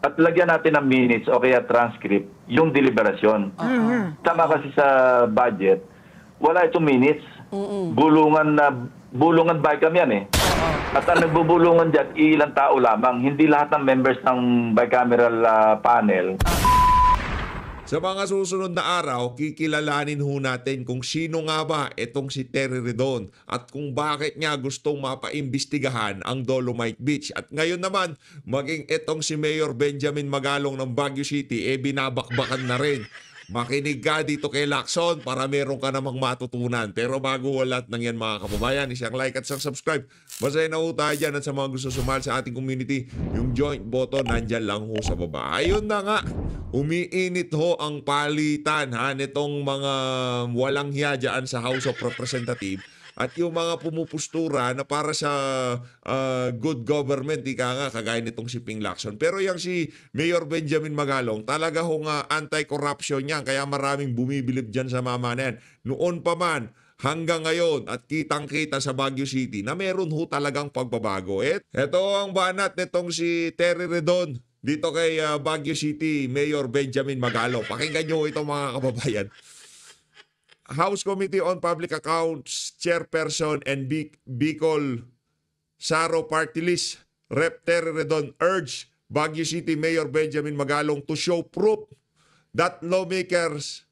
At lagyan natin ng minutes o kaya transcript yung deliberasyon. Tama kasi sa budget, wala itong minutes. Bulungan by kami yan eh. At ang nagbubulungan dyan, ilang tao lamang. Hindi lahat ng members ng bicameral panel. Sa mga susunod na araw, kikilalanin ho natin kung sino nga ba itong si Terry Redon at kung bakit niya gustong mapaimbestigahan ang Dolomite Beach. At ngayon naman, maging itong si Mayor Benjamin Magalong ng Baguio City, binabakbakan na rin. Makinig ka dito kay Lacson para meron ka namang matutunan. Pero bago lahat ng yan mga kababayan, isang like at isang subscribe. Masaya na ho tayo dyan at sa mga gusto sumali sa ating community, yung joint button nandyan lang ho sa baba. Ayun na nga, umiinit ho ang palitan nitong mga walang hiya dyan sa House of Representatives. At yung mga pumupustura na para sa good government, ika nga, kagaya nitong si Ping Lacson. Pero yung si Mayor Benjamin Magalong, talaga hong anti-corruption niya, kaya maraming bumibilib dyan sa mama na yan. Noon pa man, hanggang ngayon, at kitang-kita sa Baguio City, na meron ho talagang pagbabago. Ito ang banat nitong si Terry Redon, dito kay Baguio City Mayor Benjamin Magalong. Pakinggan nyo ito mga kababayan. House Committee on Public Accounts Chairperson and Bicol Saro Party List Rep. Terry Redon urged Baguio City Mayor Benjamin Magalong to show proof that lawmakers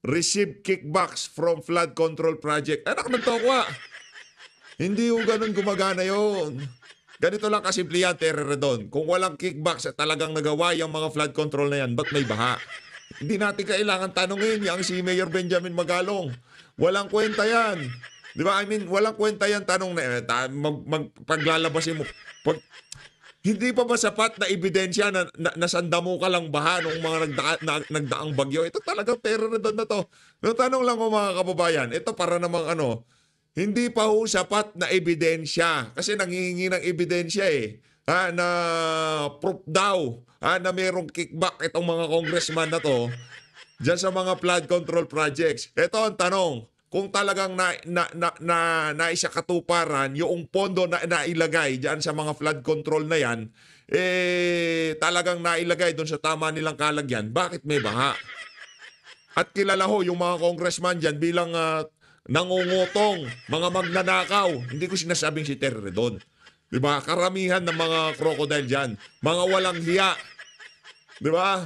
receive kickbacks from flood control project. Anak ng tokwa! Hindi yung ganun gumagana yun. Ganito lang kasimple yan, Terry Redon. Kung walang kickbacks at talagang nagawa yung mga flood control na yan, ba't may baha? Hindi natin kailangan tanongin yung si Mayor Benjamin Magalong. Walang kwenta yan. Di ba? I mean, walang kwenta yan tanong na paglalabasin mo. Hindi pa ba sapat na ebidensya na nasanda mo ka lang baha nung mga nagdaang bagyo? Ito talagang terror na to. No, tanong lang ko mga kababayan, ito para namang hindi pa ho sapat na ebidensya. Kasi nanghihingi ng ebidensya na proof daw na mayroong kickback itong mga congressman na to dyan sa mga flood control projects. Ito ang tanong, kung talagang naisa katuparan yung pondo na nailagay dyan sa mga flood control na yan, talagang nailagay doon sa tama nilang kalagyan, bakit may baha? At kilala ho yung mga congressman dyan bilang nangungutong, mga magnanakaw. Hindi ko sinasabing si Terry Redon. Diba? Karamihan ng mga crocodile dyan. Mga walang hiya. Diba?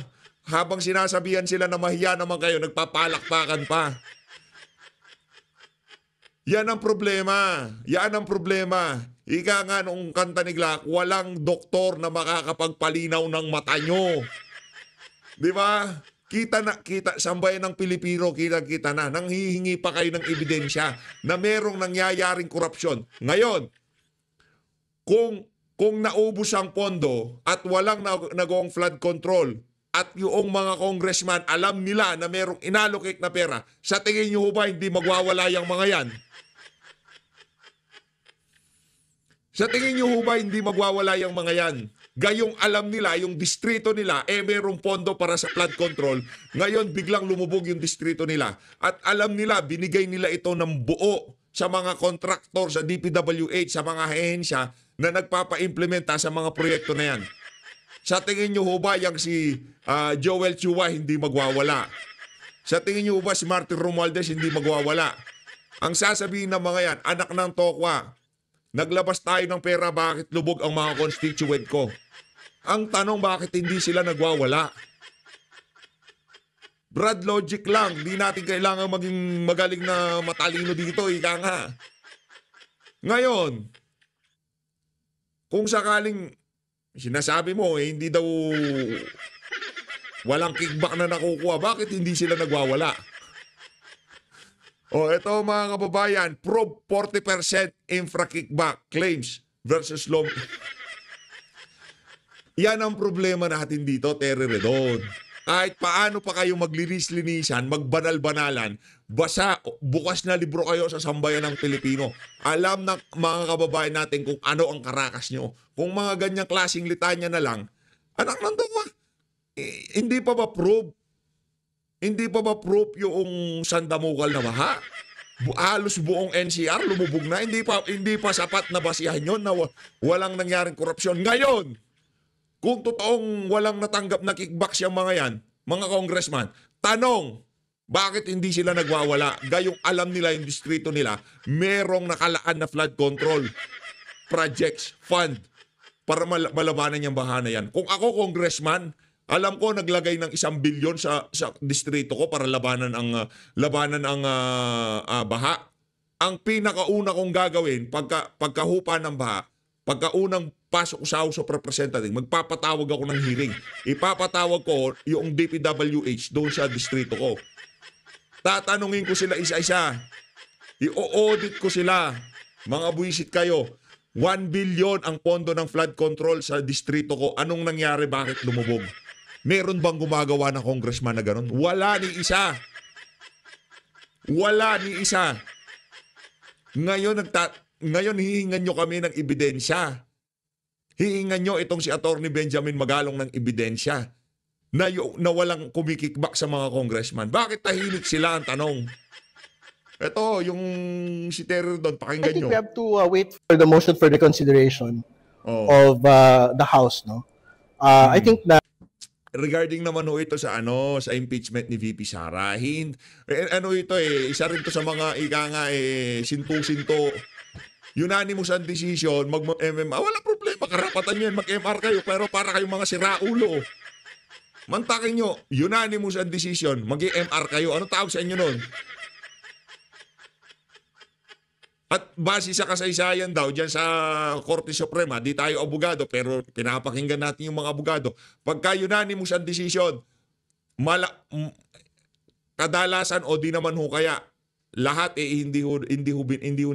Habang sinasabihan sila na mahiya naman kayo, nagpapalakpakan pa. Yan ang problema. Yan ang problema. Ika nga nung kanta ni Glock, walang doktor na makakapagpalinaw ng mata nyo. Diba? Kita, sambayan ng Pilipino, kita na. Nanghihingi pa kayo ng ebidensya na merong nangyayaring korupsyon. Ngayon, kung naubos ang pondo at walang nagawang flood control at yung mga congressman alam nila na merong inallocate na pera, sa tingin nyo ba hindi magwawala yung mga yan? Sa tingin nyo ba hindi magwawala yung mga yan? Gayong alam nila, yung distrito nila, merong pondo para sa flood control, ngayon biglang lumubog yung distrito nila. At alam nila, binigay nila ito ng buo sa mga kontraktor, sa DPWH, sa mga ahensya na nagpapa-implementa sa mga proyekto na yan. Sa tingin nyo ba yung si Joel Chua hindi magwawala? Sa tingin nyo ba si Martin Romualdez hindi magwawala? Ang sasabihin ng mga yan, anak ng tokwa, naglabas tayo ng pera, bakit lubog ang mga constituent ko? Ang tanong, bakit hindi sila nagwawala? Brad, logic lang. Di natin kailangan maging magaling na matalino dito, ika nga. Ngayon, kung sakaling sinasabi mo, hindi daw walang kickback na nakukuha, bakit hindi sila nagwawala? Ito mga kababayan, prove 40% infra kickback claims versus law. Yan ang problema natin dito, Terry Redon. Kahit paano pa kayo maglinis-linisan, magbanal-banalan, basta bukas na libro kayo sa sambayan ng Pilipino. Alam ng mga kababayan natin kung ano ang karakas nyo. Kung mga ganyang klaseng litanya na lang, anak ng dawa, hindi pa ba proof? Hindi pa ba proof yung sandamukal na baha? Halos buong NCR lumubog na. Hindi pa sapat na basihan yun na walang nangyaring korupsyon. Ngayon, Kung totoong walang natanggap na kickbacks yung mga yan, mga congressman, tanong, bakit hindi sila nagwawala? Gayong alam nila yung distrito nila, merong nakalaan na flood control projects, fund, para malabanan yung baha na yan. Kung ako congressman, alam ko naglagay ng 1 bilyon sa distrito ko para labanan ang baha. Ang pinakauna kong gagawin pagkahupa ng baha, pagkaunang pasok ko sa House of Representatives, magpapatawag ako ng hearing. Ipapatawag ko yung DPWH doon sa distrito ko. Tatanungin ko sila isa-isa. I-audit ko sila. Mga buwisit kayo. 1 billion ang pondo ng flood control sa distrito ko. Anong nangyari? Bakit lumubog? Meron bang gumagawa ng congressman na ganun? Wala ni isa. Wala ni isa. Ngayon hihingan nyo kami ng ebidensya. Hihingan nyo itong si Attorney Benjamin Magalong ng ebidensya na walang kumikikbak sa mga congressman. Bakit tahimik sila ang tanong? Ito, yung si Terry doon, I pakinggan think nyo. we have to wait for the motion for reconsideration of the House, no? I think na Regarding naman ho ito sa impeachment ni VP Sara. Isa rin to sa mga sintu-sinto. Unanimous ang decision, mag-MMA, wala problema, karapatan yan, mag-MR kayo, pero para kayong mga siraulo. Mantakin nyo, unanimous ang decision, mag-MR kayo. Ano tawag sa inyo nun? At base sa kasaysayan daw, dyan sa Korte Suprema, di tayo abogado, pero pinapakinggan natin yung mga abogado. Pagka unanimous ang decision, kadalasan o di naman ho kaya, lahat hindi ho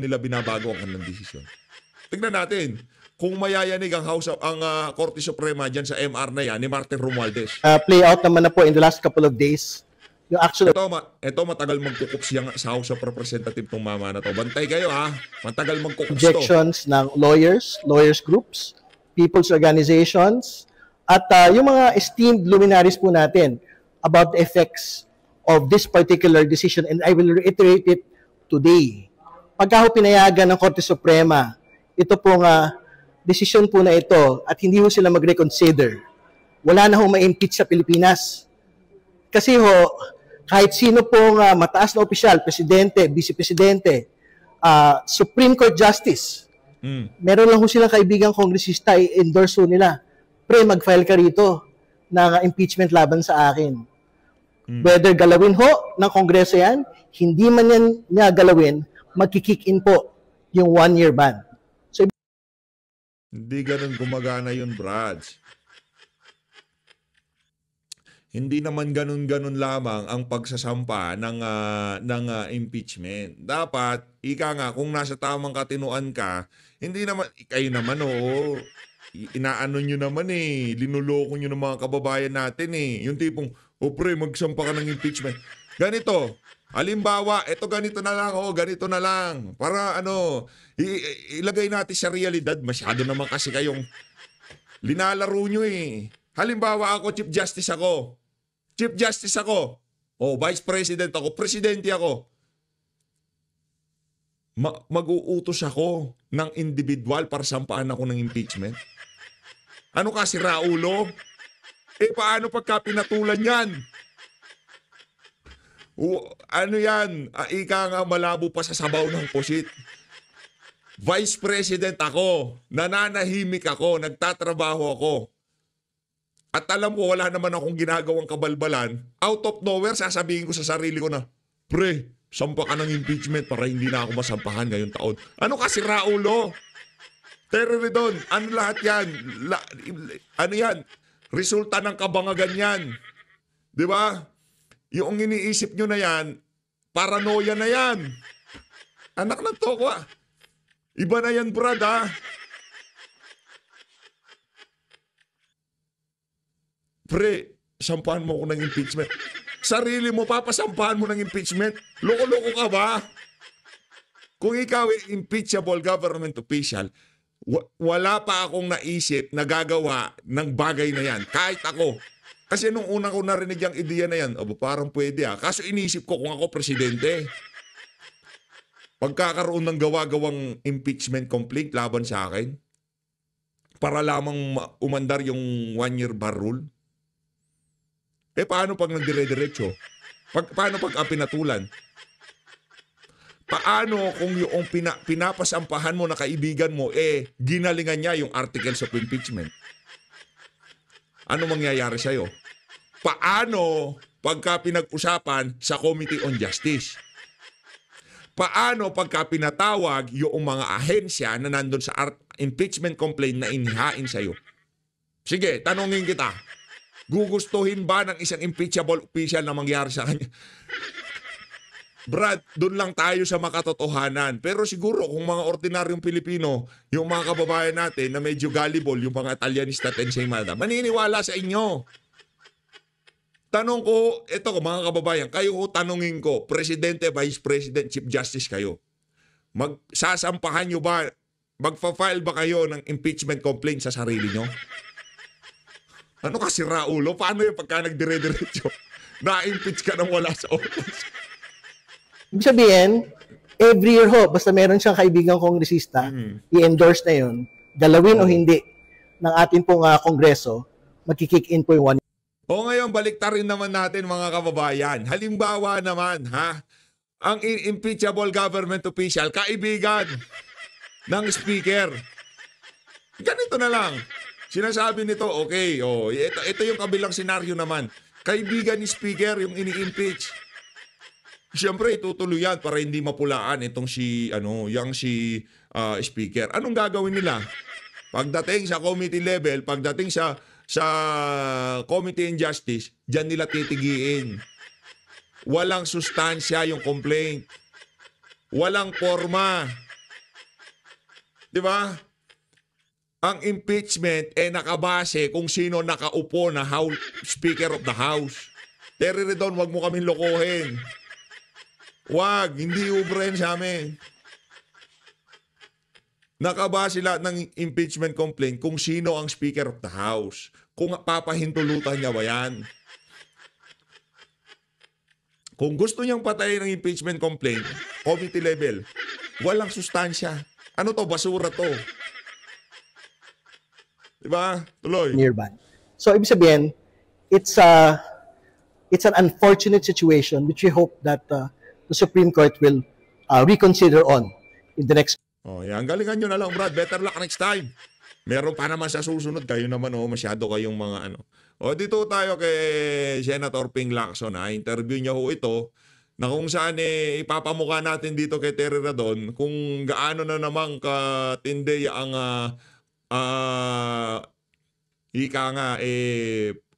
nila binabago ang kanilang desisyon. Tingnan natin kung mayayanig ang Korte Suprema diyan sa MR na yan ni Martin Romualdez. play out naman na po in the last couple of days. Yung actual Ito matagal magkukups yan sa House of Representatives tong mama na to. Bantay kayo ha. Matagal magkukups to. objections ng lawyers groups, people's organizations, at yung mga esteemed luminaries po natin about the effects of this particular decision, and I will reiterate it today. Pagka ho pinayagan ng Korte Suprema, ito pong desisyon po na ito at hindi ho sila mag-reconsider, wala na ho ma-impeach sa Pilipinas. Kasi ho, kahit sino pong mataas na opisyal, presidente, vice-presidente, Supreme Court Justice, meron lang ho silang kaibigang kongresista, i-endorse ho nila. Pre, mag-file ka rito ng impeachment laban sa akin. Whether galawin ho ng Kongreso yan, hindi man yan niya galawin, magkikick in po yung 1-year ban. So, Hindi ganun gumagana yun, Brad. Hindi naman ganun-ganun lamang ang pagsasampa ng impeachment. Dapat, kung nasa tamang katinuan ka, hindi naman, kayo naman inaano nyo naman linuloko nyo ng mga kababayan natin Yung tipong, pre, magsampa ka ng impeachment. Ganito, halimbawa, ganito na lang. Para ilagay natin sa realidad. Masyado naman kasi kayong linalaro nyo Halimbawa ako, Chief Justice ako. Vice President ako, Presidente ako. Mag-uutos ako ng individual para sampaan ako ng impeachment. Ano ka, si Raulo? Paano pagka pinatulan yan? Ano yan? Ika nga malabo pa sa sabaw ng pusit. Vice President ako, nananahimik ako, nagtatrabaho ako. At alam ko, wala naman akong ginagawang kabalbalan. Out of nowhere, sasabihin ko sa sarili ko na, pre, sampa ka ng impeachment para hindi na ako masampahan ngayong taon. Ano kasi, Raulo? Terroridon, ano lahat yan? Ano yan? Resulta ng kabangagan yan. Di ba? Yung iniisip nyo na yan, paranoia na yan. Anak ng tokwa. Iba na yan, Brad, ha? Pre, sampahan mo ako ng impeachment. Sarili mo, papasampahan mo ng impeachment? Loko-loko ka ba? Kung ikaw ay impeachable government official, wala pa akong naisip na gagawa ng bagay na yan. Kahit ako. Kasi nung una ko narinig yung ideya na yan, parang pwede Kaso inisip ko kung ako presidente. Pagkakaroon ng gawa-gawang impeachment complaint laban sa akin, para lamang umandar yung 1-year bar rule? Paano pag nagdire-diretso? Paano pag pinatulan? Paano kung yung pinapasampahan mo na kaibigan mo, ginalingan niya yung articles of impeachment? Ano mangyayari sa'yo? Paano pagka pinag-usapan sa Committee on Justice? Paano pagka pinatawag yung mga ahensya na nandun sa impeachment complaint na inihain sa'yo? Sige, tanongin kita. Gugustuhin ba ng isang impeachable official na mangyari sa kanya? Brad, doon lang tayo sa makatotohanan. Pero siguro kung mga ordinaryong Pilipino, yung mga kababayan natin na medyo gullible, yung mga Italianista at ensaymada, maniniwala sa inyo. Tanong ko, ito mga kababayan, kayo tanongin ko, Presidente, Vice President, Chief Justice kayo. Magsasampahan nyo ba, magpa-file ba kayo ng impeachment complaint sa sarili nyo? Ano kasi Raulo? Paano yung pagka nagdire-diretso? Na-impeach ka nang wala sa office? Ibig sabihin, every year ho, basta meron siyang kaibigang kongresista, i-endorse na yun, galawin o hindi, ng ating pong kongreso, magkikick in po yung 1 year. O ngayon, baliktarin naman natin mga kababayan. Halimbawa naman, ang impeachable government official, kaibigan ng speaker. Ganito na lang. Sinasabi nito, okay, ito yung kabilang senaryo naman. Kaibigan ni speaker yung ini-impeach. Siyempre, itutuloy yan para hindi mapulaan itong si speaker. Anong gagawin nila? Pagdating sa committee level, pagdating sa Committee on Justice, dyan nila titigiin. Walang sustansya yung complaint. Walang forma. Di ba? Ang impeachment nakabase kung sino nakaupo na Speaker of the House. Terry Redon, wag mo kaming lokohin. Wag, hindi ubren sa amin. Nakabase lahat ng impeachment complaint kung sino ang Speaker of the House. Kung papahintulutan niya ba yan. Kung gusto niyang patayin ng impeachment complaint, committee level, walang sustansya. Ano to? Basura to. Diba? Tuloy. Nearby. So, ibig sabihin, it's an unfortunate situation which we hope that the Supreme Court will reconsider on in the next. Yan. Galingan nyo na lang, Brad. Better luck next time. Meron pa naman sa susunod. Kayo naman, masyado kayong mga dito tayo kay Senator Ping Lacson. Interview niya ito na kung saan ipapamukha natin dito kay Terry Radon kung gaano na namang katindi ang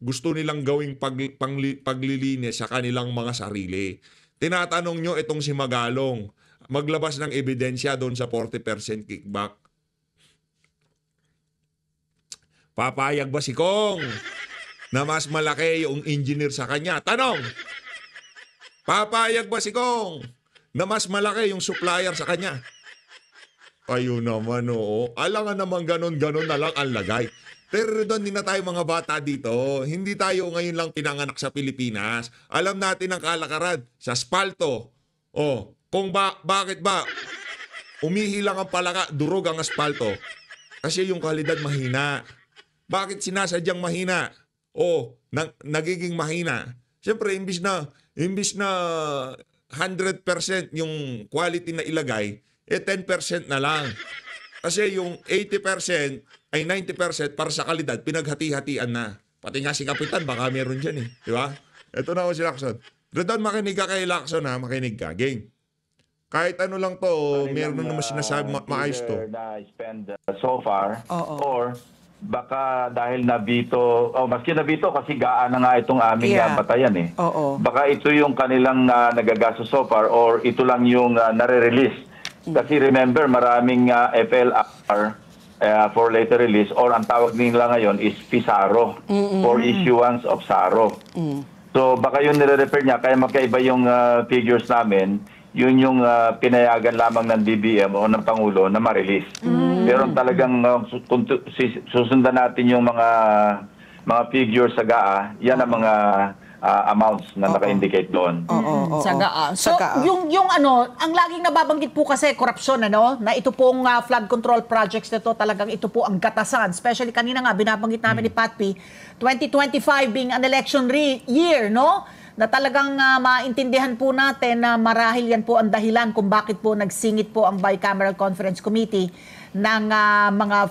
gusto nilang gawing paglilinis sa kanilang mga sarili. Tinatanong nyo itong si Magalong, maglabas ng ebidensya doon sa 40% kickback. Papayag ba si Kong na mas malaki yung engineer sa kanya? Tanong! Papayag ba si Kong na mas malaki yung supplier sa kanya? Ayun naman, alangan naman ganon-ganon na lang ang lagay. Pero doon din na tayo mga bata dito. Hindi tayo ngayon lang pinanganak sa Pilipinas. Alam natin ang kalakaran sa asfalto. Kung bakit ba umihilang ang palaka, durog ang asfalto? Kasi yung kalidad mahina. Bakit sinasadyang mahina? Nagiging mahina. Siyempre, imbis na 100% yung quality na ilagay, 10% na lang. Kasi yung 80% ay 90% para sa kalidad, pinaghati-hatian na. Pati nga si Kapitan, baka meron dyan Di ba? Ito na si Lacson. Redon, makinig ka kay Lacson makinig ka. Game. Kahit ano lang to, meron naman sinasabi maayos to. Na spend so far, or baka dahil nabito, maski nabito kasi gaan na nga itong aming batayan Baka ito yung kanilang nagagastos so far or ito lang yung nare-release. Kasi remember, maraming FLR for later release or ang tawag nila ngayon is FISARO for issuance of SARO. So baka yun nire-refer niya, kaya magkaiba yung figures namin, yun yung pinayagan lamang ng DBM o ng Pangulo na ma-release. Pero talagang susundan natin yung mga figures sa GAA, yan ang mga amounts na naka-indicate doon. So, yung ano, ang laging nababanggit po kasi korupsyon, ano, na ito pong flood control projects na to, talagang ito po ang gatasan. Especially kanina nga, binabanggit namin ni Pat P, 2025 being an election year, no? Na talagang maintindihan po natin na marahil yan po ang dahilan kung bakit po nagsingit po ang Bicameral Conference Committee ng mga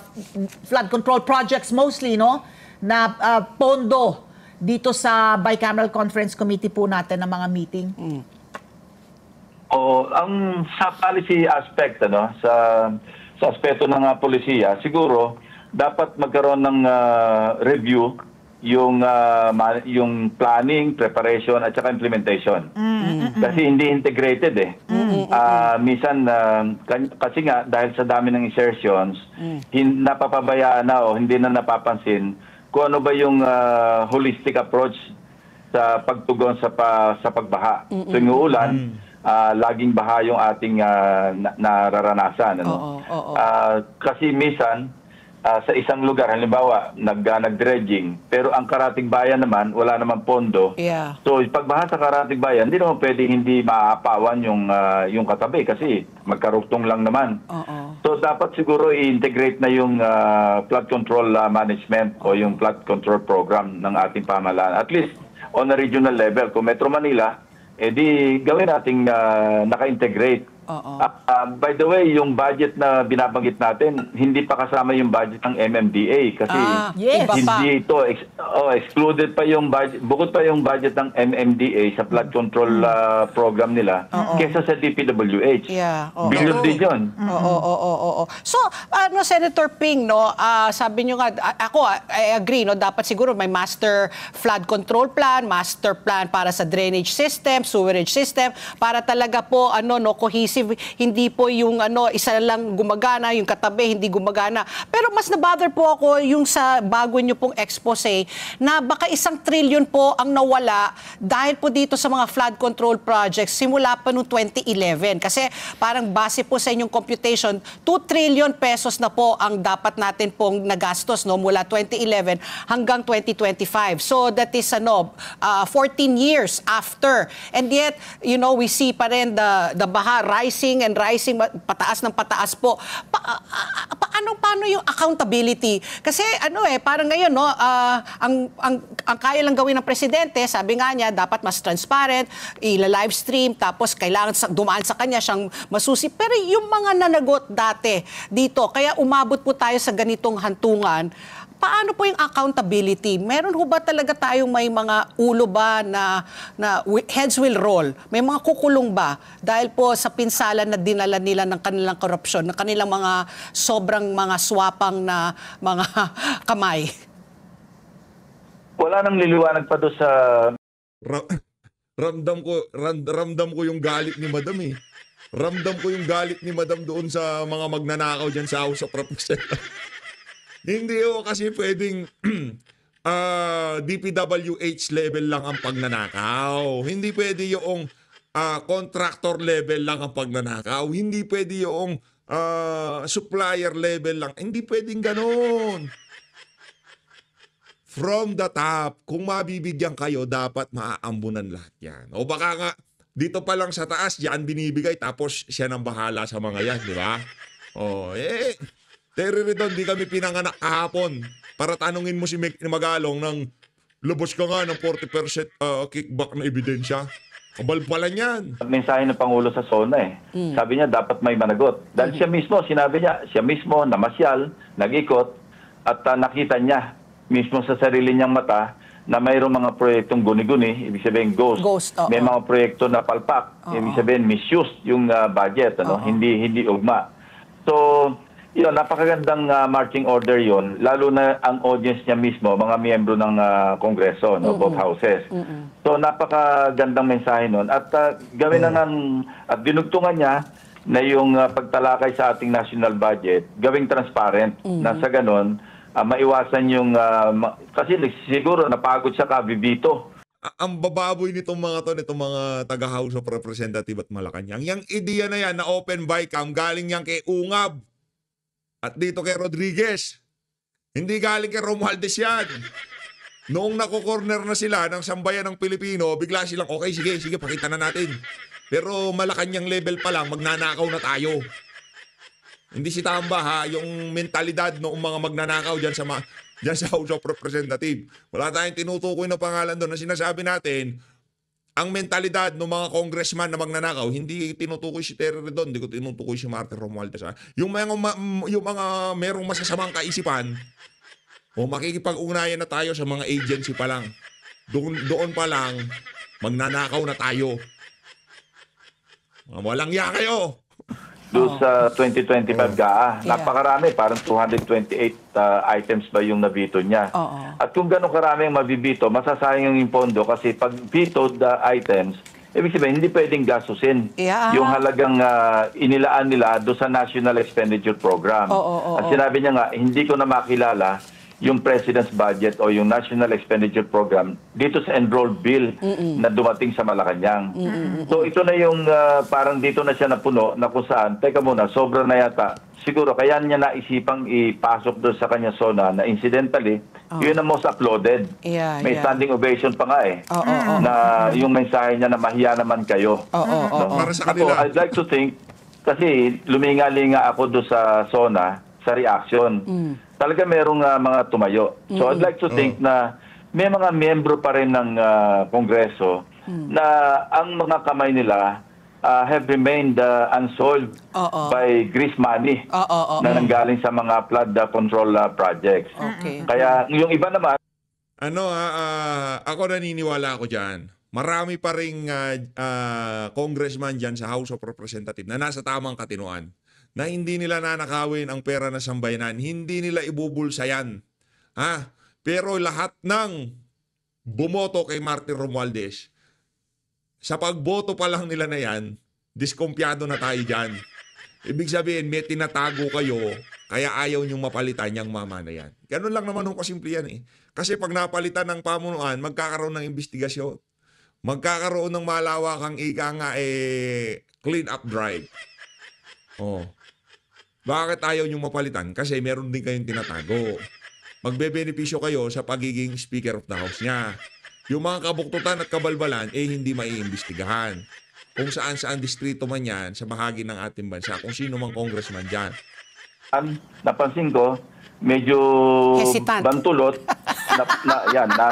flood control projects mostly, no? Na pondo dito sa Bicameral Conference Committee po natin ng mga meeting? Ang sa policy aspect, ano, sa aspeto ng polisiya, siguro dapat magkaroon ng review yung planning, preparation at saka implementation. Kasi hindi integrated eh. Minsan kasi nga dahil sa dami ng insertions, napapabayaan na o hindi na napapansin kung ano ba yung holistic approach sa pagtugon sa pagbaha. Tuwing uulan, laging baha yung ating nararanasan. Ano? Kasi minsan, sa isang lugar, halimbawa, nag-dredging, pero ang karatig bayan naman, wala naman pondo. So, pagbaha sa karatig bayan, hindi naman pwede hindi maaapawan yung katabi kasi magkaruktong lang naman. So, dapat siguro i-integrate na yung flood control management o yung flood control program ng ating pamahalaan. At least, on a regional level, kung Metro Manila, di gawin nating naka-integrate. By the way, yung budget na binabanggit natin, hindi pa kasama yung budget ng MMDA kasi hindi ito excluded pa yung budget, bukod pa yung budget ng MMDA sa flood control program nila kesa sa DPWH. Billion din yun. So, Senator Ping, no, sabi nyo nga, I agree, no, dapat siguro may master flood control plan, master plan para sa drainage system, sewerage system, para talaga po, cohesive. Hindi po yung isa lang gumagana, yung katabi hindi gumagana. Pero mas na-bother po ako yung sa bago nyo pong expose na baka 1 trillion po ang nawala dahil po dito sa mga flood control projects simula pa noong 2011. Kasi parang base po sa inyong computation, 2 trillion pesos na po ang dapat natin pong nagastos, no, mula 2011 hanggang 2025. So that is 14 years after. And yet, we see pa rin the baha rising and rising, pataas ng pataas po. Paano yung accountability? Kasi parang ngayon, no, ang kaya lang gawin ng presidente, sabi nga niya, dapat mas transparent, ila-livestream, tapos kailangan dumaan sa kanya siyang masusi. Pero yung mga nanagot dati dito, kaya umabot po tayo sa ganitong hantungan. Paano po yung accountability? Meron ho ba talaga tayong may mga ulo ba na heads will roll? May mga kukulong ba? Dahil po sa pinsalan na dinala nila ng kanilang korupsyon, ng kanilang mga sobrang mga swapang na mga kamay? Wala nang liliwanag pa doon sa... Ramdam ko yung galit ni Madam eh. Ramdam ko yung galit ni Madam doon sa mga magnanakaw dyan sa House of Representatives. Hindi kasi pwedeng DPWH level lang ang pagnanakaw. Hindi pwede yung contractor level lang ang pagnanakaw. Hindi pwede yung supplier level lang. Hindi pwedeng ganon. From the top, kung mabibigyan kayo, dapat maaambunan lahat yan. O baka nga, dito pa lang sa taas, yan binibigay, tapos siya nang bahala sa mga yan, di ba? Terry Redon, di kami pinanganak kahapon para tanungin mo si Magalong ng lubos ka nga ng 40% kickback na ebidensya. Kabal pala niyan. Mensahe ng Pangulo sa SONA eh. Sabi niya dapat may managot. Dahil siya mismo, sinabi niya, siya mismo namasyal, nag-ikot at nakita niya mismo sa sarili niyang mata na mayroong mga proyektong guni-guni, ibig sabihin ghost. May mga proyekto na palpak, ibig sabihin misused yung budget, hindi ugma. So, yun, napakagandang marching order yon, lalo na ang audience niya mismo, mga miyembro ng Kongreso, both houses. So napakagandang mensahe nun. At gawin na at dinugtungan niya na yung pagtalakay sa ating national budget, gawing transparent, na sa ganon, maiwasan yung, kasi siguro napagod siya kabibito. Ang bababoy nitong mga taga-House of Representative at Malacanang. Yung ideya na yan na open bycam, galing yan kay Ungab. At dito kay Rodriguez. Hindi galing kay Romualdez yan. Noong nako-corner na sila ng sambayan ng Pilipino, bigla silang, okay, sige, pakita na natin. Pero Malacanang level pa lang, magnanakaw na tayo. Hindi si Tamba ha, yung mentalidad noong mga magnanakaw dyan sa House of Representatives. Wala tayong tinutukoy na pangalan doon. Na sinasabi natin, ang mentalidad ng mga congressman na magnanakaw, hindi tinutukoy si Terry Redon, hindi ko tinutukoy si Martin Romualdez. Ha? Yung mga merong masasamang kaisipan, makikipag-ugnayan na tayo sa mga agency pa lang. Doon pa lang, magnanakaw na tayo. Walang ya kayo. Doon sa 2025 GAA, napakarami, parang 228 items ba yung nabito niya. At kung gano'ng karami ang mabibito, masasayang yung pondo kasi pag vetoed items, ibig sabihin, hindi pwedeng gastusin yung halagang inilaan nila doon sa National Expenditure Program. At sinabi niya nga, hindi ko na makilala yung President's Budget o yung National Expenditure Program dito sa enrolled bill na dumating sa Malacanang. So ito na yung parang dito na siya napuno na kung saan, teka muna, sobra na yata. Siguro kaya niya naisipang ipasok doon sa kanya zona na incidentally, yun ang most uploaded. May standing ovation pa nga na yung mensahe niya na mahiya naman kayo. Para sa kanila. I'd like to think, kasi luminga-linga ako doon sa zona, sa reaction. Talaga merong mga tumayo. So I'd like to think na may mga miyembro pa rin ng Kongreso na ang mga kamay nila have remained unsolved by grease money na nanggaling sa mga flood control projects. Kaya yung iba naman... Ako naniniwala ako dyan. Marami pa ring congressman dyan sa House of Representatives na nasa tamang katinuan, na hindi nila nanakawin ang pera ng sambayanan, hindi nila ibubulsayan. Pero lahat ng bumoto kay Martin Romualdez, sa pagboto pa lang nila na yan, diskumpiyado na tayo dyan. Ibig sabihin, may tinatago kayo, kaya ayaw niyong mapalitan niyang mama na yan. Ganun lang naman ho kasimple yan eh. Kasi pag napalitan ng pamunuan, magkakaroon ng investigasyon. Magkakaroon ng malawakang clean up drive. Bakit ayaw niyong mapalitan? Kasi meron din kayong tinatago. Magbebenepisyo kayo sa pagiging Speaker of the House niya. Yung mga kabuktutan at kabalbalan, hindi maiimbestigahan. Kung saan-saan distrito man yan sa bahagi ng ating bansa, kung sino mang congressman dyan. Napansin ko, medyo bantulot,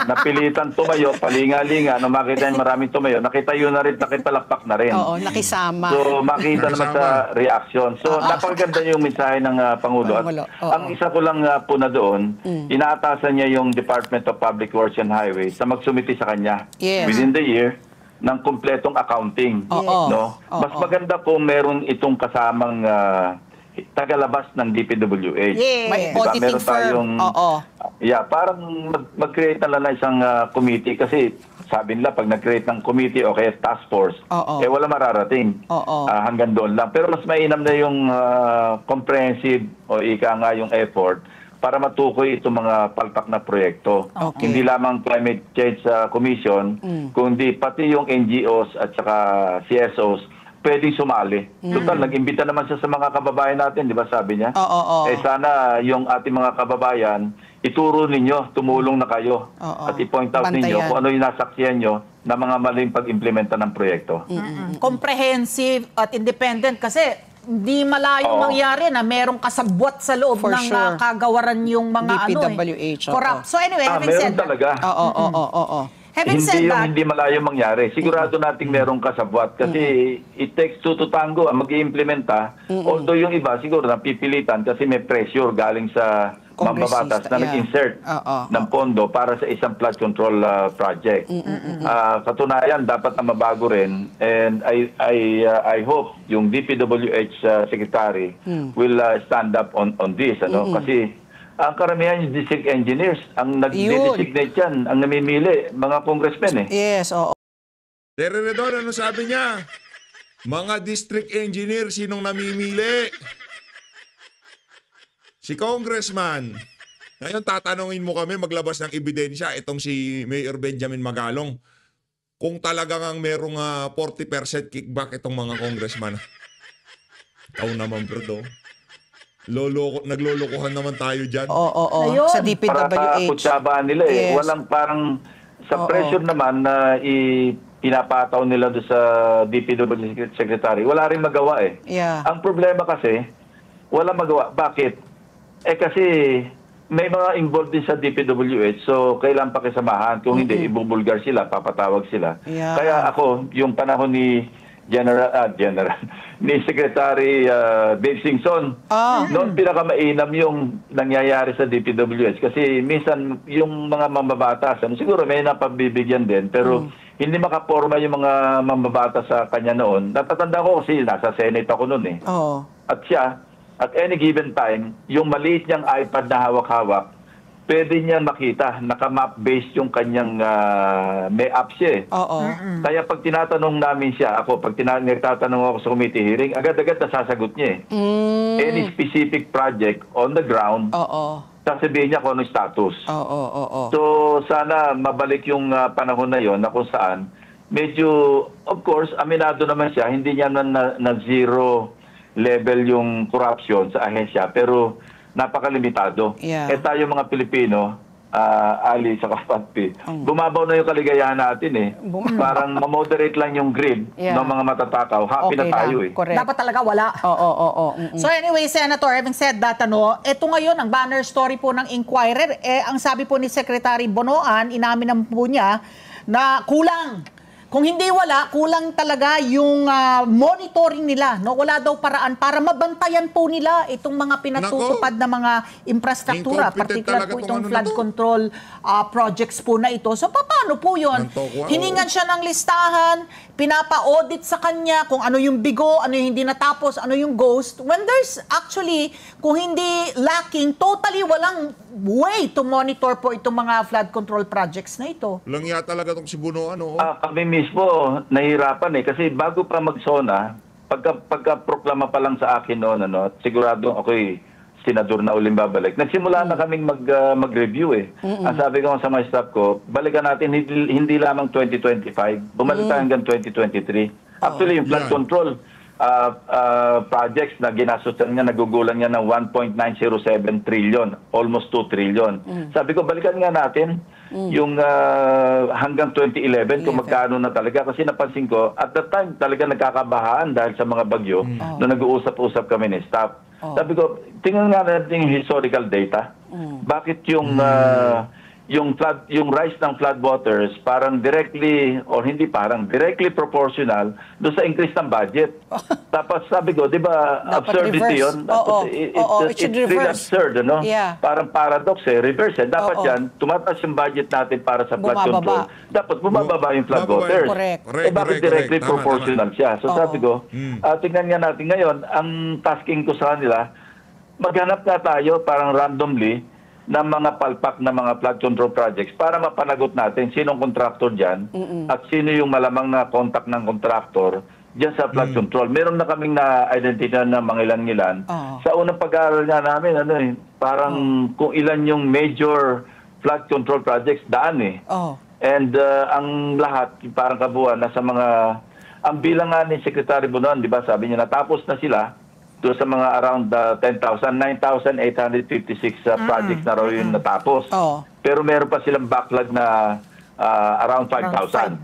napilitan tumayo, palinga-linga, nung makita yung maraming tumayo, nakitayo na rin, nakipalakpak na rin. Nakisama. So makita naman sa reaction. So napakaganda yung mensahe ng Pangulo. At ang isa ko lang po na doon, inaatasan niya yung Department of Public Works and Highways sa magsumiti sa kanya within the year ng kumpletong accounting. Mas maganda kung meron itong kasamang tagalabas ng DPWH. May diba? auditing Meron tayong, parang mag-create na lang isang committee kasi sabi nila pag nag-create ng committee o kaya task force, wala mararating. Hanggang doon lang. Pero mas mainam na yung comprehensive o yung effort para matukoy itong mga palpak na proyekto. Hindi lamang Climate Change Commission, kundi pati yung NGOs at saka CSOs pwedeng sumali. Total, nag-imbita naman siya sa mga kababayan natin, di ba sabi niya? Sana yung ating mga kababayan, ituro ninyo, tumulong na kayo. At i-point out ninyo kung ano yung nasaksiyan nyo na mga maling pag-implementa ng proyekto. Comprehensive at independent kasi hindi malayong mangyari na merong kasabwat sa loob ng kagawaran yung mga DPWH. Corrupt. So anyway, having said that. Meron talaga. Hindi malayo mangyari. Sigurado nating merong kasabwat kasi it takes two to tango ang mag-iimplementa. Although yung iba siguro napipilitan kasi may pressure galing sa mambabatas na nag-insert ng pondo para sa isang flood control project. Katunayan, dapat na mabago rin. And I hope yung DPWH Secretary will stand up on this. Kasi ang karamihan yung district engineers, ang nag-designate yan, ang namimili, mga congressmen Yes, Terry Redon, ano sabi niya? Mga district engineer, sinong namimili? Si congressman. Ngayon, tatanungin mo kami, maglabas ng ebidensya, itong si Mayor Benjamin Magalong, kung talagang merong 40% kickback itong mga congressman. Ikaw naman, Berdo. Naglolokohan naman tayo dyan. Oo. Ayun. Sa Para DPWH. kutsabaan nila eh. Yes. Walang parang sa pressure naman na pinapataw nila doon sa DPWH Secretary. Wala rin magawa eh. Yeah. Ang problema kasi, wala magawa. Bakit? Kasi may mga involved din sa DPWH, so kailangan pakisamahan. Kung hindi, ibubulgar sila, papatawag sila. Yeah. Kaya ako, yung panahon ni ni Secretary Dave Singson, noon pinakamainam yung nangyayari sa DPWH kasi minsan yung mga mambabatas, siguro may napabibigyan din, pero hindi makaporma yung mga mambabatas sa kanya noon. Natatanda ko kasi nasa Senate ako noon eh. At siya, at any given time, yung maliit niyang iPad na hawak-hawak, pwede niya makita, naka-map-based yung kanyang may app siya eh. Kaya pag tinatanong namin siya, pag nagtatanong ako sa committee hearing, agad-agad nasasagot niya eh. Any specific project on the ground, sasabihin niya kung anong status. So sana mabalik yung panahon na yon na kung saan, medyo, of course, aminado naman siya, hindi niya na zero level yung corruption sa ahensya, pero napakalimitado. Yeah. Tayo mga Pilipino, Ali sa Kapatpi, bumabaw na yung kaligayahan natin eh. Parang ma-moderate lang yung greed ng mga matatakaw. Happy na tayo eh. Correct. Dapat talaga wala. So anyway, Senator, having said that, ito ngayon, ang banner story po ng Inquirer, ang sabi po ni Secretary Bonoan, inamin naman po niya na kulang. Kung hindi wala, kulang talaga yung monitoring nila. No? Wala daw paraan para mabantayan po nila itong mga pinatutupad na mga infrastruktura, particular po itong flood control projects po na ito. So paano po yun? Hiningan siya ng listahan, pinapa-audit sa kanya kung ano yung bigo, ano yung hindi natapos, ano yung ghost. When there's actually, kung hindi lacking, totally walang way to monitor po itong mga flood control projects na ito. Langya talaga itong si Bunoan. Kami mismo, nahihirapan eh. Kasi bago pa mag-SONA, pagka-proklama pa lang sa akin noon, sigurado ako'y senador na uling babalik. Nagsimula na kaming mag-review eh. Ang sabi ko sa mga staff ko, balikan natin hindi lamang 2025, bumalik tayo hanggang 2023. Actually, yung flood control projects na ginasutan niya, nagugulan niya ng 1.907 trillion, almost 2 trillion. Sabi ko, balikan nga natin yung hanggang 2011 kung magkano na talaga. Kasi napansin ko, at that time talaga nagkakabahaan dahil sa mga bagyo na nag-uusap-usap kami ni staff. Sabi ko, tingnan nga natin yung historical data. Bakit yung rise ng flood waters parang directly directly proportional doon sa increase ng budget. Tapos sabi ko, 'di ba, absurdity 'yon. It's really absurd, Yeah. Parang paradox reverse. Dapat 'yan, tumataas yung budget natin para sa flood control. Dapat bumababa yung flood waters. Correct. Bakit directly proportional siya? So sabi ko, tingnan nga natin ngayon, ang tasking ko sa kanila, maghanap nga tayo parang randomly ng mga palpak na mga flood control projects para mapanagot natin sinong contractor dyan at sino yung malamang na contact ng contractor dyan sa flood control. Meron na kaming na-identify na mga ilan-ilan. Sa unang pag-aaral nga namin, parang kung ilan yung major flood control projects, daan eh. And ang lahat, parang kabuuan, nasa mga, ang bilang nga ni Secretary Bonoan, di ba, sabi niya, natapos na sila doon sa mga around 10,000, 9,856 projects na raw yung natapos. Pero meron pa silang backlog na around 5,000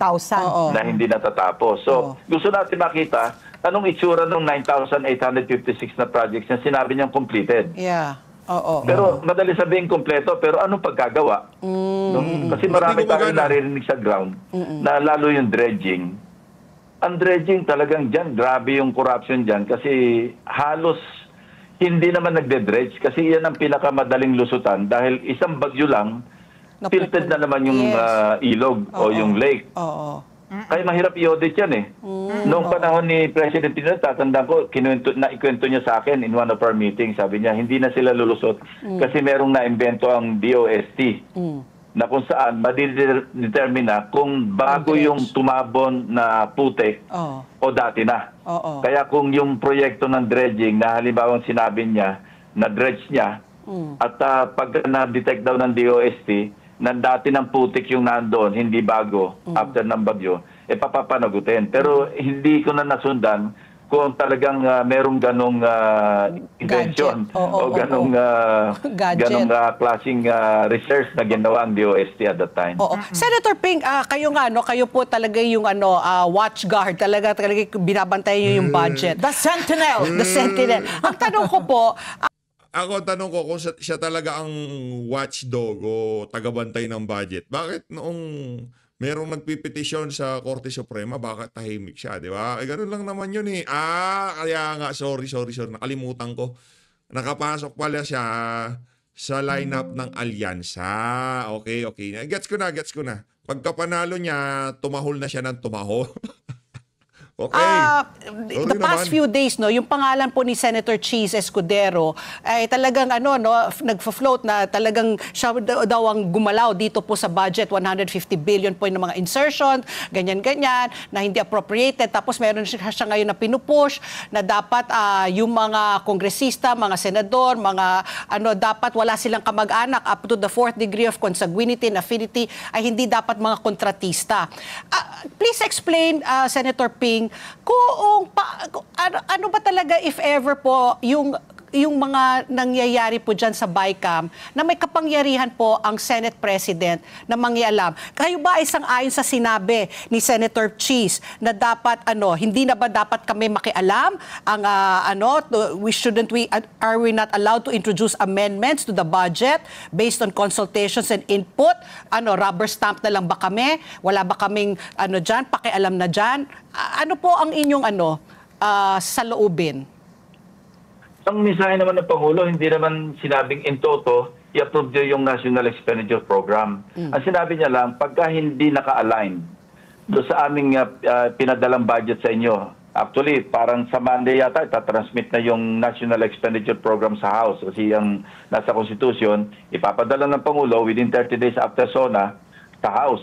na hindi natatapos. So, gusto natin makita anong itsura ng 9,856 na projects na sinabi niyang completed. Pero madali sabihin kompleto, pero anong pagkagawa? Kasi marami tayong naririnig sa ground na lalo yung dredging. Ang dredging talagang dyan, grabe yung corruption dyan kasi halos hindi naman nagde-dredge kasi yan ang pinakamadaling lusutan dahil isang bagyo lang, tilted na naman yung ilog o yung lake. Kaya mahirap i-audit yan eh. Noong panahon ni President Pinoy, tatandaan ko, ikwento niya sa akin in one of our meetings, sabi niya, hindi na sila lulusot kasi merong na-invento ang DOST. Na kung saan madidetermine na kung bago yung tumabon na putik o dati na. Kaya kung yung proyekto ng dredging na halimbawa sinabi niya na dredge niya at pag na-detect daw ng DOST na dati ng putik yung nandoon, hindi bago after ng bagyo, papapanagutin. Pero hindi ko na nasundan kung talagang merong ganong invention o ganong klaseng research na ginawa ang DOST at that time. Senator Ping, kayo nga, no, kayo po talaga yung watchguard, talaga binabantayan niyo yung budget. The Sentinel. The Sentinel. Ang tanong ko po, Ako, tanong ko kung siya talaga ang watchdog o tagabantay ng budget. Bakit noong merong nagpipetisyon sa Korte Suprema, bakit tahimik siya, di ba? Ganun lang naman yun eh. Kaya nga, sorry. Nakalimutan ko. Nakapasok pala siya sa lineup ng alyansa. Okay. Gets ko na. Pagka panalo niya, tumahol na siya ng tumahol. Okay. The past few days, no, yung pangalan po ni Senator Cheese Escudero ay talagang nagfo-float na talagang siya daw ang gumalaw dito po sa budget, 150 billion po yung mga insertion, ganyan-ganyan, na hindi appropriated. Tapos meron siya ngayon na pinupush na dapat yung mga kongresista, mga senador, mga dapat wala silang kamag-anak up to the 4th degree of consanguinity and affinity ay hindi dapat mga kontratista. Please explain, Senator Ping, kung ano ba talaga if ever po yung mga nangyayari po dyan sa BICAM na may kapangyarihan po ang Senate President na mangyalam. Kayo ba ay sang-ayon sa sinabi ni Senator Cheese na dapat hindi na ba dapat kami makialam ang are we not allowed to introduce amendments to the budget based on consultations and input? Rubber stamp na lang ba kami? Wala ba kaming dyan, pakialam na dyan? Ano po ang inyong saloobin? Ang mensahe naman ng Pangulo, hindi naman sinabing in toto, i-approve niyo yung National Expenditure Program. Ang sinabi niya lang, pagka hindi naka-align do sa aming pinadalang budget sa inyo, actually, parang sa Monday yata, itatransmit na yung National Expenditure Program sa House. Kasi yung nasa Constitution, ipapadala ng Pangulo within 30 days after SONA sa House.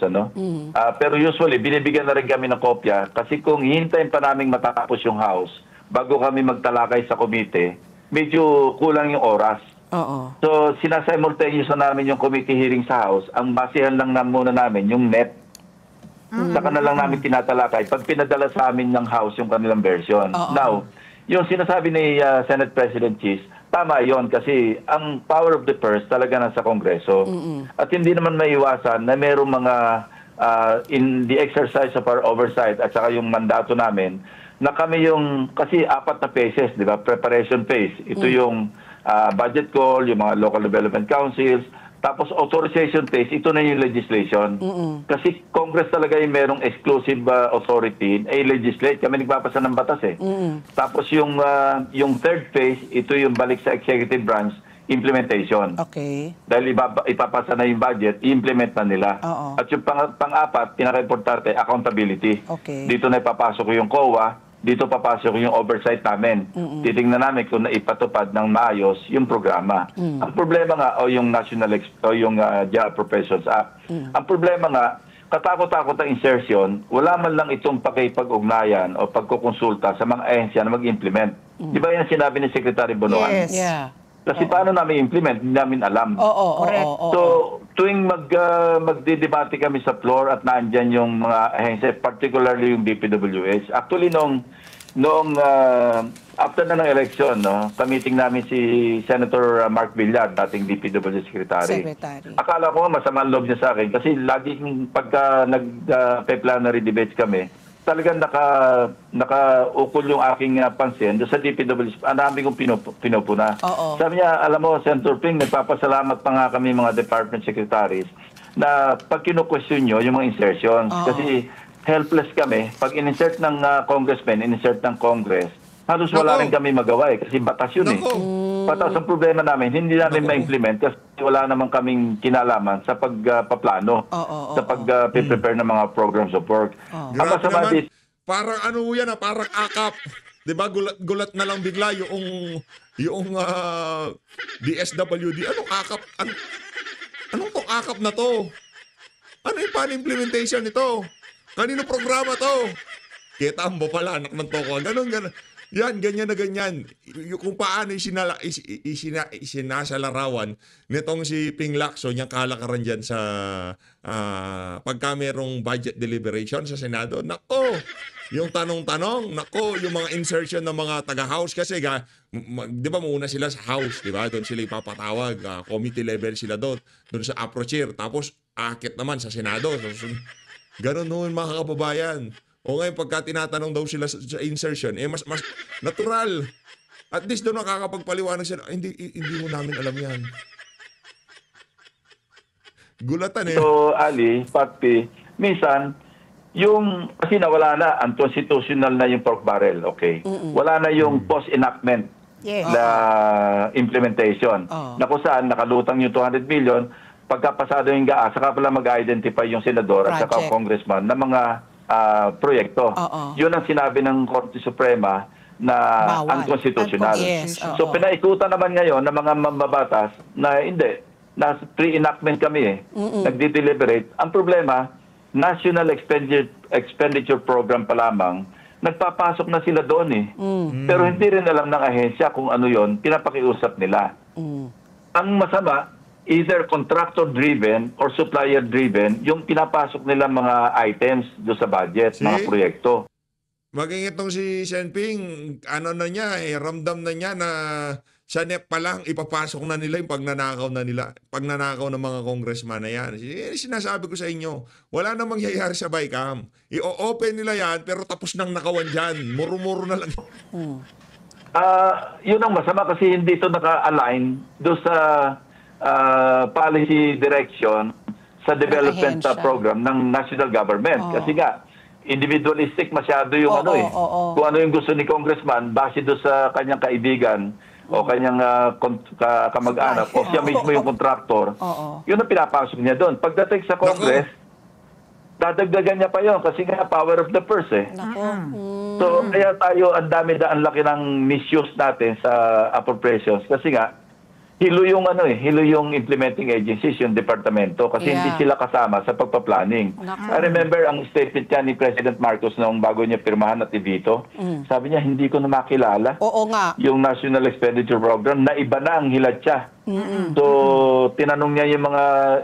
Pero usually, binibigyan na rin kami ng kopya kasi kung hihintayin pa namin matapos yung House, bago kami magtalakay sa komite, medyo kulang yung oras. So, sinasimultaneous na namin yung committee hearing sa House. Ang basihan lang muna namin yung net. Saka na lang namin tinatalakay. Pag pinadala sa amin ng House yung kanilang version. Now, yung sinasabi ni Senate President Cheese, tama yon kasi ang power of the purse talaga nasa Kongreso. At hindi naman maiwasan na mayroong mga in the exercise of our oversight at saka yung mandato namin na kami yung, kasi 4 na phases, di ba? Preparation phase. Ito yung budget call, yung mga local development councils, tapos authorization phase, ito na yung legislation. Kasi Congress talaga yung merong exclusive authority, legislate. Kami nagpapasa ng batas eh. Tapos yung third phase, ito yung balik sa executive branch, implementation. Okay. Dahil ipapasa na yung budget, i-implement na nila. At yung pang-apat, pinaka-importante, accountability. Okay. Dito na ipapasok yung COA, dito papasok yung oversight namin. Titingnan namin kung naipatupad ng maayos yung programa. Ang problema nga, yung General Professions Act. Ang problema nga, katakot-takot ang insertion, wala man lang itong pakipag-ugnayan o pagkukonsulta sa mga ahensya na mag-implement. Di ba yan sinabi ni Secretary Bonoan? Yes. Yeah. Kasi paano namin implement, hindi namin alam. Correct. So, tuwing magdidebate kami sa floor at naandyan yung mga ahensya, particularly yung DPWH, actually noong after na ng election, kamiting namin si Senator Mark Villar, dating DPWH Secretary. Akala ko masama ang loob niya sa akin kasi laging pagka nag-plenary debates kami, talagang nakaukol yung aking pansin doon sa DPWH. Ang dami kong pinupuna. Sabi niya, alam mo, Senator Ping, nagpapasalamat pa nga kami mga department secretaries na pag kinu-question nyo yung mga insertions. Kasi helpless kami. Pag in-insert ng congressman, in-insert ng Congress, halos wala rin kami magawa kasi batas yun eh. Batas ang problema namin, hindi namin ma-implement kasi wala naman kaming kinalaman sa pagpaplano, sa pag-prepare ng mga programs of work. Grabe naman, parang yan parang akap. Diba, gulat na lang bigla yung DSWD. Anong akap? Anong tong akap na to? Ano yung pan-implementation nito? Kanino programa to? Kita mo pala, anak ng toko. Ganon. Yan, ganyan na ganyan. Kung paano isinasalarawan nitong si Ping Lacson, yung kalakaran dyan sa pagka merong budget deliberation sa Senado. Nako, yung tanong-tanong, nako, yung mga insertion ng mga taga-House kasi di ba muna sila sa House, di ba? Doon sila ipapatawag, committee level sila doon sa approacher. Tapos akit naman sa Senado. So, ganun noon mga kababayan. O ngayon, pagka tinatanong daw sila sa insertion, mas natural. At least doon nakakapagpaliwanag sila, hindi mo namin alam yan. Gulatan eh. So, Ali, Patpi, minsan, kasi nawala na, unconstitutional na yung pork barrel, okay? Wala na yung post-enactment na implementation. Na kung saan, nakalutang yung 200 million, pagkapasado yung GAA, saka pala mag-identify yung senador at saka congressman na mga proyekto. Yun ang sinabi ng Korte Suprema na unconstitutional. Yes, so pinaikutan naman ngayon ng mga mambabatas na hindi, na pre-enactment kami nagdi-deliberate. Ang problema, National Expenditure Program pa lamang, nagpapasok na sila doon Pero hindi rin alam ng ahensya kung ano yon, pinapakiusap nila. Ang masama, either contractor-driven or supplier-driven, yung pinapasok nila mga items do sa budget, mga proyekto. Maging itong si Senping, ramdam na niya na sa NEP pa lang, ipapasok na nila yung pagnanakaw ng mga congressman na yan. Sinasabi ko sa inyo, wala namang mangyayari sa BICAM. I-open nila yan, pero tapos nang nakawan dyan. Muro-muro na lang. Yun ang masama kasi hindi ito naka-align do sa policy direction sa development program ng national government. Kasi nga, individualistic masyado yung kung ano yung gusto ni congressman base do sa kanyang kaibigan o kanyang kamag-anak o siya mismo yung contractor. Yun ang pinapasok niya doon. Pagdating sa Congress, dadagdagan niya pa yun kasi nga power of the purse So, kaya tayo ang laki ng misuse natin sa appropriations kasi nga hilo yung implementing agencies, yung departamento kasi hindi sila kasama sa pagpa-planning. I remember ang statement niya ni President Marcos noong bago niya pirmahan at ibito. Sabi niya, hindi ko na makilala yung National Expenditure Program na iba na ang hilatsa. So, tinanong niya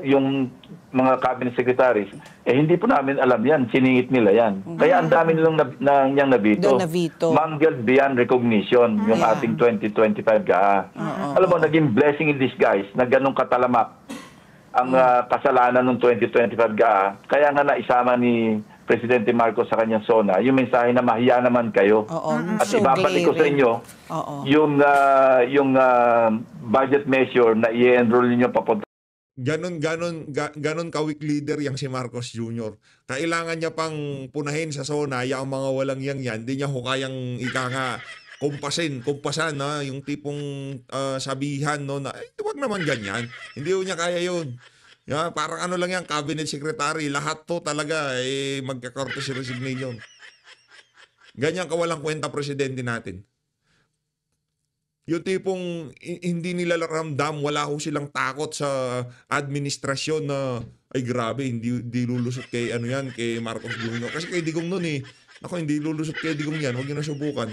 yung mga cabinet secretaries, hindi po namin alam yan, siningit nila yan. Kaya ang dami nilang niyang nabito. Mangled beyond recognition yung ating 2025 GAA. Alam mo, naging blessing in disguise na ganong katalamak ang kasalanan ng 2025 GAA. Kaya nga naisama ni Presidente Marcos sa kanyang SONA, yung mensahe na mahiya naman kayo. At ibabalik ko sa inyo yung budget measure na i-enroll ninyo papunta. Ganon ka-weak leader yang si Marcos Jr. Kailangan niya pang punahin sa SONA yung mga walang yan. Hindi niya kayang kumpasan na yung tipong sabihan na wag naman ganyan. Hindi niya kaya yun. Parang ano lang yan, cabinet secretary, lahat to talaga magka-courtesy resignation. Ganyan kawalang kwenta presidente natin. Yung tipong hindi nila ramdam, wala ho silang takot sa administrasyon na ay grabe, hindi lulusot kay kay Marcos Jr. Kasi kay Digong noon ako hindi lulusot kay Digong yan, huwag nyo na subukan.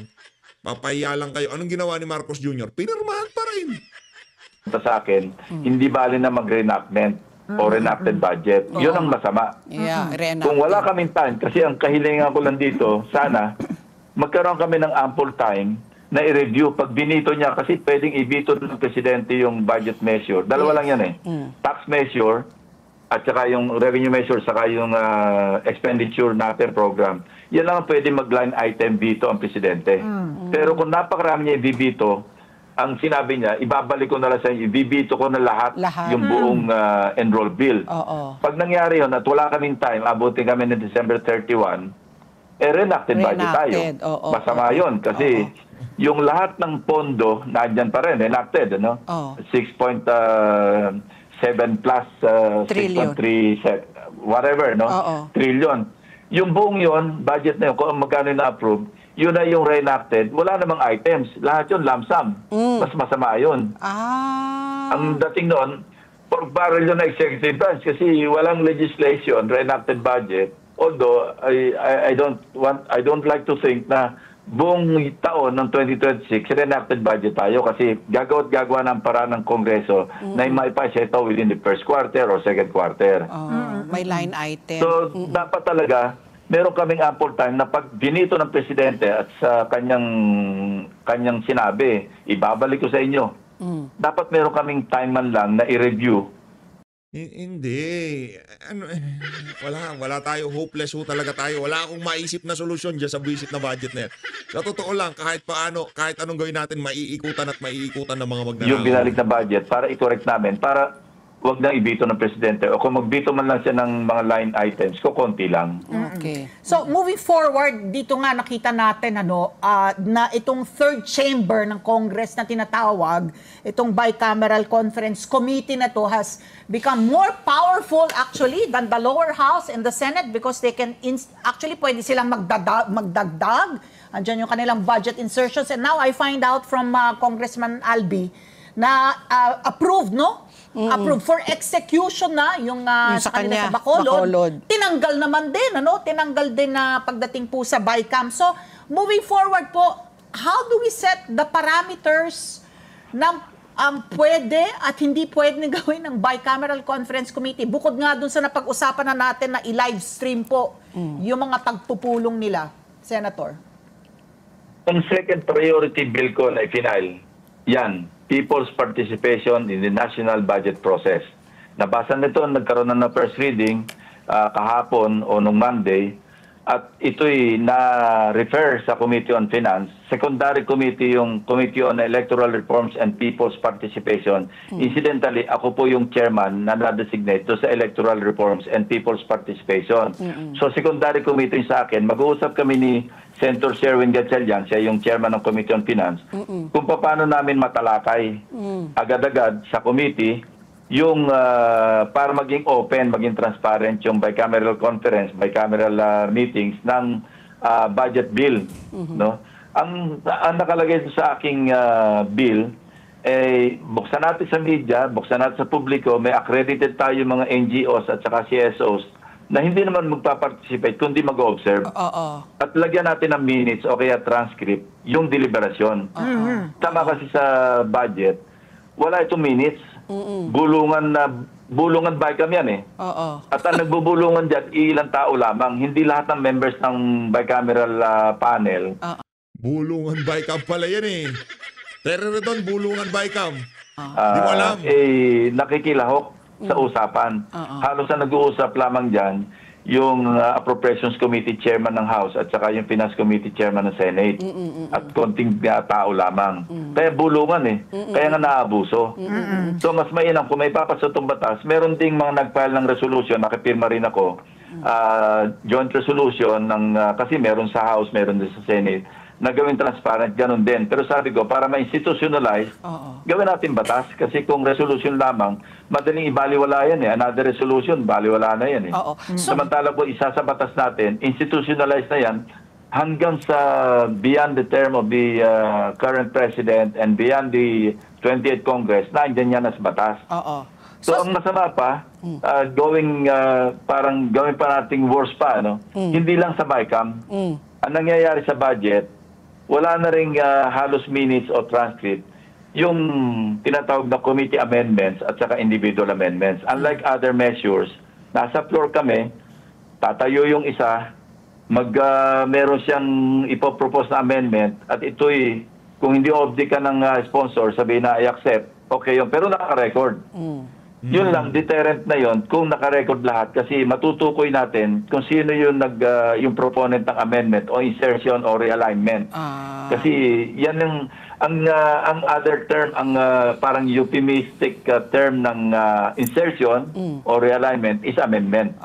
Papahiya lang kayo. Anong ginawa ni Marcos Jr.? Pinirmahan pa rin. Sa akin, hindi bali na mag-reenactment o reenacted budget. Yun ang masama. Kung wala kaming time, kasi ang kahilingan ko lang dito, sana magkaroon kami ng ample time na i-review. Pag binito niya, kasi pwedeng ibito ng presidente yung budget measure. Dalawa lang yan tax measure at saka yung revenue measure, saka yung expenditure natin program. Yan lang pwede mag-line item veto ang presidente. Pero kung napakarami niya ibibito, ang sinabi niya, ibabalik ko na lang sa inyo, ibibito ko na lahat. Yung buong enroll bill. Pag nangyari yun at wala kaming time, abutin kami ng December 31, reenacted budget tayo. Masama yun kasi yung lahat ng pondo nandyan pa rin, enacted, 6.7 plus 6.3 whatever, trillion. Yung buong yon, budget na yun, kung magkano na-approve, yun na yung reenacted, wala namang items. Lahat yun, lump sum. Mas masama yun. Ang dating noon, pork barrel yun na executive branch kasi walang legislation, reenacted budget. Although, I don't like to think na buong taon ng 2026, reenacted budget tayo kasi gagawa ng paraan ng Kongreso na maipasyeta within the first quarter or second quarter. May line item. So, dapat talaga, meron kaming ample time na pag binito ng Presidente at sa kanyang sinabi, ibabalik ko sa inyo. Dapat meron kaming time man lang na i-review. Hindi. Wala tayo. Hopeless ho talaga tayo. Wala akong maisip na solusyon dyan sa buwisit na budget na yan. Sa totoo lang, kahit anong gawin natin, maiikutan ng mga magnanakaw. Yung binalik na budget para i-correct namin, para wag nang ibito ng Presidente. O kung magbito man lang siya ng mga line items, konti lang. Okay. So, moving forward, dito nga nakita natin na itong third chamber ng Congress na tinatawag, itong bicameral conference committee na to has become more powerful actually than the lower house and the Senate because they can actually pwede silang magdagdag. Andiyan yung kanilang budget insertions. And now I find out from Congressman Albi na approved, no? Approved for execution na yung sa kanila sa Bacolod. Tinanggal naman din, tinanggal din na pagdating po sa BICAM. So, moving forward po, how do we set the parameters ng pwede at hindi pwede gawin ng bicameral conference committee? Bukod nga dun sa napag-usapan na natin na i-live stream po yung mga tagpupulong nila, Senator. Ang second priority bill ko na final, yan, people's participation in the national budget process. Nabasa nito, nagkaroon na first reading kahapon o nung Monday at ito'y na-refer sa Committee on Finance. Secondary committee yung Committee on Electoral Reforms and People's Participation. Incidentally, ako po yung chairman na na-designate sa Electoral Reforms and People's Participation. So secondary committee sa akin, mag-uusap kami ni Senator Sherwin Gatchalian, siya yung chairman ng Committee on Finance, kung paano namin matalakay agad-agad sa committee yung para maging open, maging transparent yung bicameral conference, bicameral meetings ng budget bill. No? Ang nakalagay sa aking bill, buksan natin sa media, buksan natin sa publiko, may accredited tayo mga NGOs at saka CSOs na hindi naman magpa-participate kundi mag-observe. At lagyan natin ng minutes o kaya transcript yung deliberasyon. Tama kasi sa budget, wala itong minutes. Bulungan BICAM yan eh. At ang nagbubulungan dyan, ilang tao lamang. Hindi lahat ng members ng bicameral panel. Bulungan BICAM pala yan eh. Tereredon, bulungan BICAM. Di mo alam. Nakikilahok sa usapan. Halos na nag-uusap lamang dyan yung Appropriations Committee Chairman ng House at saka yung Finance Committee Chairman ng Senate. At konting tao lamang. Kaya bulungan eh. Kaya nga naabuso. So mas mainam kung may papasok itong batas, meron ding mga nag-file ng resolution, nakipirma rin ako, joint resolution kasi meron sa House, meron din sa Senate, na gawin transparent, ganun din. Pero sabi ko, para ma-institutionalize, gawin natin batas. Kasi kung resolution lamang, madaling ibaliwala yan eh. Another resolution, baliwala na yan eh. Samantala po, isa sa batas natin, institutionalize na yan hanggang sa beyond the term of the current president and beyond the 28th Congress, nandiyan yan as batas. So ang masama pa, parang gawin pa nating worse pa, hindi lang sa BICAM. Ang nangyayari sa budget, wala na rin halos minutes o transcript yung tinatawag na committee amendments at saka individual amendments. Unlike other measures, nasa floor kami, tatayo yung isa, meron siyang ipopropose na amendment at ito'y, kung hindi object ka ng sponsor, sabihin na I-accept, okay yun, pero naka-record. Yun lang, deterrent na yun kung naka-record lahat kasi matutukoy natin kung sino yung yung proponent ng amendment o insertion o realignment. Kasi yan ang other term, ang parang euphemistic term ng insertion o realignment is amendment.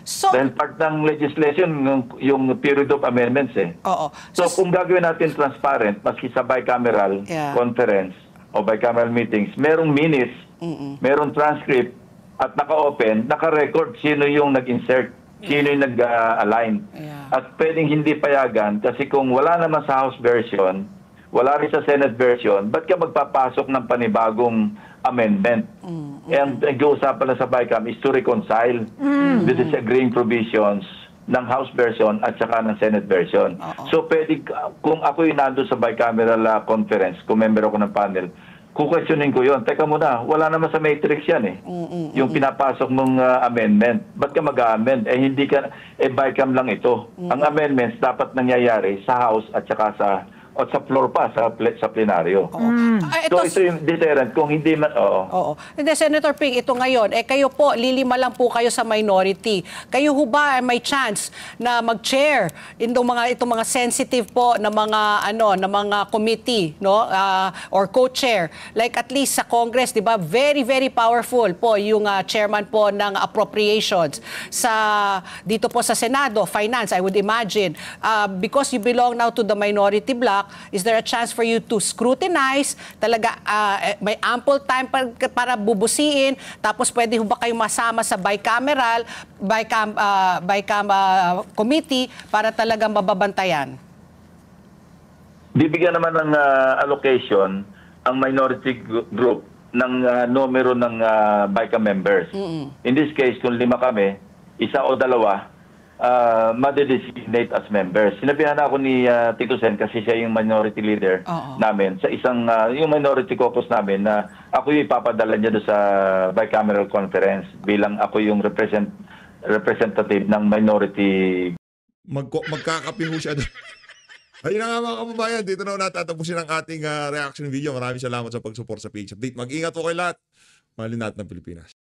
So, dahil part ng legislation yung period of amendments eh. So kung gagawin natin transparent, maski sa bicameral conference o bicameral meetings, merong minutes, merong transcript at naka-open, naka-record sino yung nag-insert, sino yung nag-align. At pwedeng hindi payagan kasi kung wala naman sa House version, wala rin sa Senate version, ba't ka magpapasok ng panibagong amendment? And nag-uusapan na sa BICAM is to reconcile the disagreeing provisions ng House version at saka ng Senate version. So pwede, kung ako yung nandun sa bicameral conference, kung member ako ng panel, kukwestiyonin ko yun. Teka muna, wala naman sa matrix yan eh. Yung pinapasok mong amendment. Ba't ka mag-amend? Eh hindi ka, bicam lang ito. Ang amendments dapat nangyayari sa House at saka sa floor pa, sa plenaryo. So ito yung deterrent kung hindi man, Hindi, Senator Ping, ito ngayon, kayo po, lilima lang po kayo sa minority. Kayo ho ba may chance na mag-chair itong mga sensitive po na mga committee, no? Or co-chair? Like at least sa Congress, di ba, very, very powerful po yung chairman po ng appropriations. Dito po sa Senado, Finance, I would imagine. Because you belong now to the minority bloc, is there a chance for you to scrutinize? Talaga, may ample time para bubusiin, tapos pwede ho ba kayo masama sa bicameral committee para talagang mababantayan? Bibigyan naman ng allocation ang minority group ng numero ng BICAM members. In this case, kung 5 kami, 1 o 2, ma-designate as members. Sinabihan ako ni Tito Sen kasi siya yung minority leader namin sa isang yung minority caucus namin na ako yung ipapadala niya doon sa bicameral conference bilang ako yung representative ng minority. Magkakapi ho siya doon. Ayun na nga mga kababayan, dito na natatapusin ang ating reaction video. Maraming salamat sa pag-support sa page update. Mag-ingat po kayo lahat. Mahalin natin ng Pilipinas.